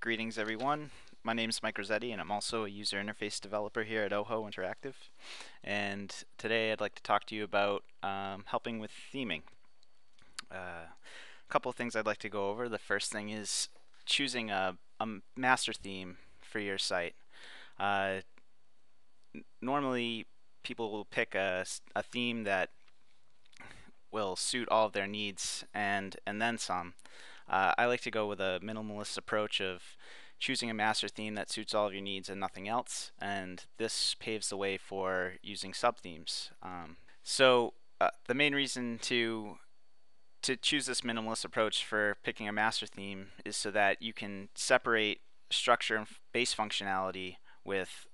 Greetings everyone, my name is Mike Rossetti and I'm also a user interface developer here at OHO Interactive. And today I'd like to talk to you about helping with theming. A couple of things I'd like to go over. The first thing is choosing a master theme for your site. Uh, Normally people will pick a theme that will suit all of their needs and then some. I like to go with a minimalist approach of choosing a master theme that suits all of your needs and nothing else, and this paves the way for using subthemes. The main reason to choose this minimalist approach for picking a master theme is so that you can separate structure and base functionality with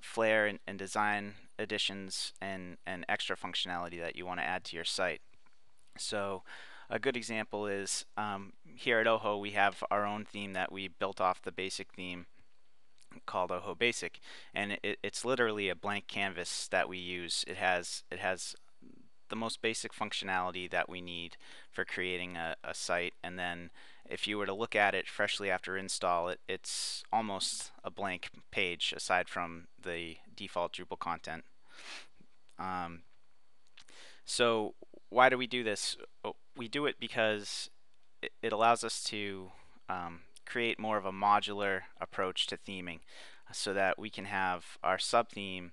flair and design additions and extra functionality that you want to add to your site. So a good example is here at OHO we have our own theme that we built off the basic theme called OHO Basic, and it's literally a blank canvas that we use. It has the most basic functionality that we need for creating a site, and then if you were to look at it freshly after install, it's almost a blank page aside from the default Drupal content. Um, so why do we do this? We do it because it allows us to create more of a modular approach to theming so that we can have our subtheme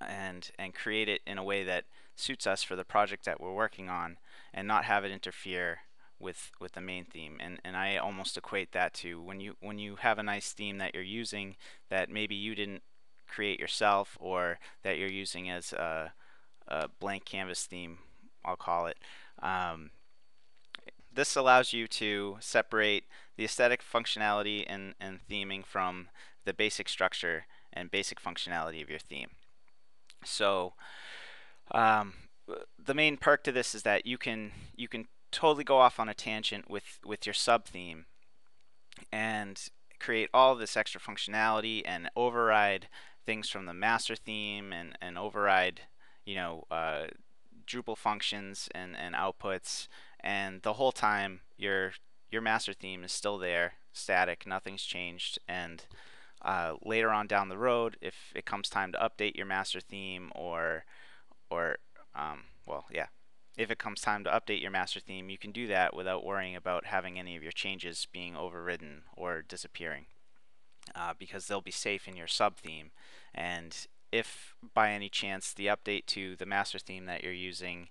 and create it in a way that suits us for the project that we're working on and not have it interfere with the main theme. And I almost equate that to when you have a nice theme that you're using that maybe you didn't create yourself, or that you're using as a blank canvas theme, I'll call it. Um, this allows you to separate the aesthetic functionality and theming from the basic structure and basic functionality of your theme. So um, the main perk to this is that you can totally go off on a tangent with your sub theme and create all of this extra functionality and override things from the master theme and override Drupal functions and outputs, and the whole time your master theme is still there, static, nothing's changed. And later on down the road, if it comes time to update your master theme, or well, yeah, if it comes time to update your master theme, you can do that without worrying about having any of your changes being overridden or disappearing, because they'll be safe in your sub theme. And if by any chance the update to the master theme that you're using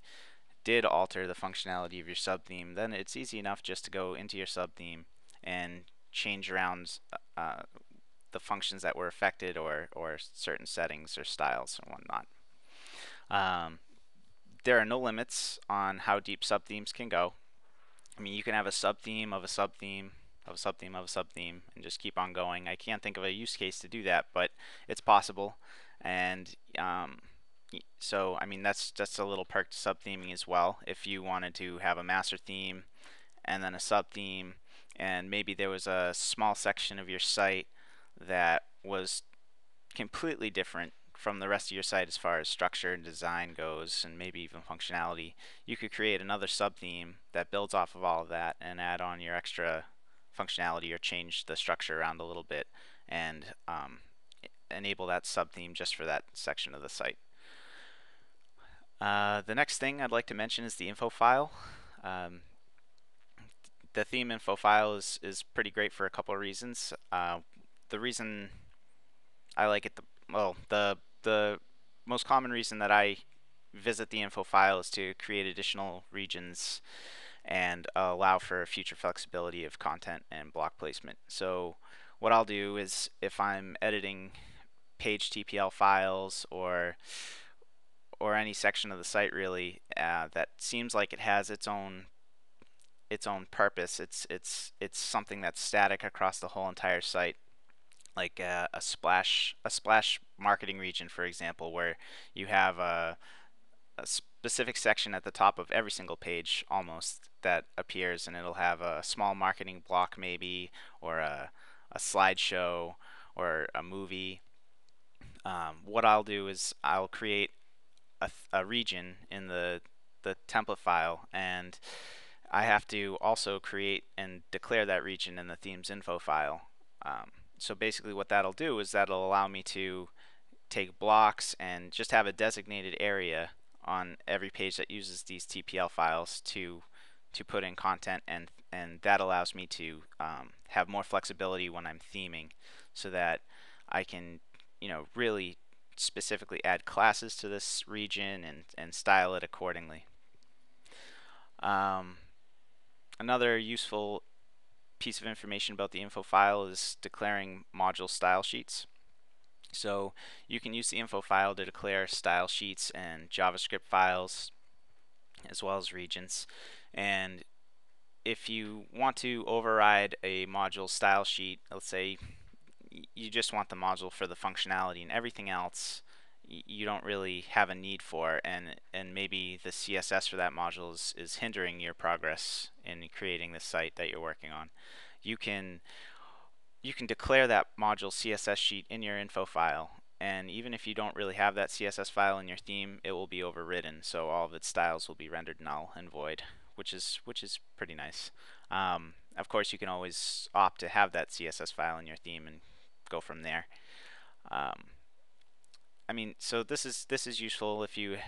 did alter the functionality of your sub theme, then it's easy enough just to go into your sub theme and change around the functions that were affected, or certain settings or styles and whatnot. Um, there are no limits on how deep subthemes can go. I mean, you can have a subtheme of a subtheme of a subtheme of a subtheme and just keep on going. I can't think of a use case to do that, but it's possible. And so, I mean, that's just a little perk to subtheming as well. If you wanted to have a master theme and then a subtheme, and maybe there was a small section of your site that was completely different from the rest of your site as far as structure and design goes, and maybe even functionality, you could create another subtheme that builds off of all of that and add on your extra functionality or change the structure around a little bit and enable that subtheme just for that section of the site. The next thing I'd like to mention is the info file. The theme info file is pretty great for a couple of reasons. The reason I like it, the most common reason that I visit the info file is to create additional regions and allow for future flexibility of content and block placement. So what I'll do is, if I'm editing page TPL files or any section of the site really that seems like it has its own purpose, it's something that's static across the whole entire site, like a splash marketing region, for example, where you have a specific section at the top of every single page almost that appears, and it'll have a small marketing block maybe, or a slideshow, or a movie. What I'll do is I'll create a region in the template file, and I have to also create and declare that region in the theme's info file. So basically what that'll do is that'll allow me to take blocks and just have a designated area on every page that uses these TPL files to put in content, and that allows me to have more flexibility when I'm theming, so that I can really specifically add classes to this region and style it accordingly. Um, Another useful piece of information about the info file is declaring module style sheets. So you can use the info file to declare style sheets and JavaScript files as well as regions. And if you want to override a module style sheet, let's say you just want the module for the functionality and everything else you don't really have a need for, and maybe the CSS for that module is hindering your progress in creating the site that you're working on, you can declare that module CSS sheet in your info file, and even if you don't really have that CSS file in your theme, it will be overridden, so all of its styles will be rendered null and void, which is pretty nice. Of course, you can always opt to have that CSS file in your theme and go from there. I mean, so this is useful if you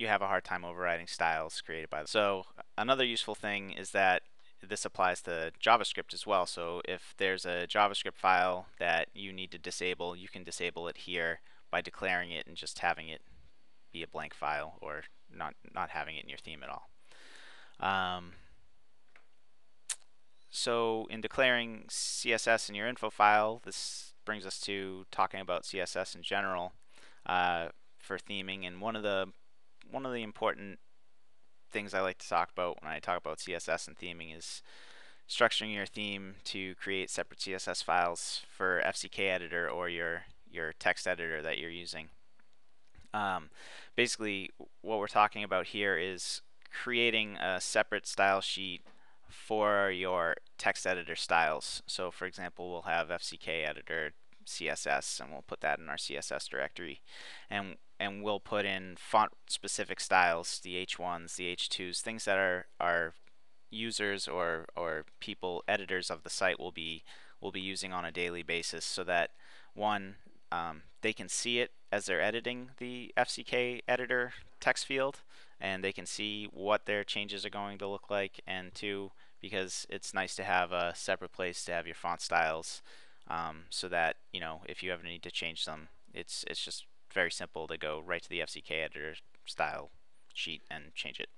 have a hard time overriding styles created by them. So another useful thing is that this applies to JavaScript as well. So if there's a JavaScript file that you need to disable, you can disable it here by declaring it and just having it be a blank file, or not having it in your theme at all. So in declaring CSS in your info file, this brings us to talking about CSS in general for theming. And one of the important things I like to talk about when I talk about CSS and theming is structuring your theme to create separate CSS files for FCK editor or your text editor that you're using. Basically, what we're talking about here is creating a separate style sheet for your text editor styles. So for example, we'll have FCK editor CSS, and we'll put that in our CSS directory, and we'll put in font specific styles, the H1s, the H2s, things that are users or people, editors of the site will be using on a daily basis, so that one, they can see it as they're editing the FCK editor text field, and they can see what their changes are going to look like, and two, because it's nice to have a separate place to have your font styles, so that if you ever need to change them, it's just very simple to go right to the FCK editor style sheet and change it.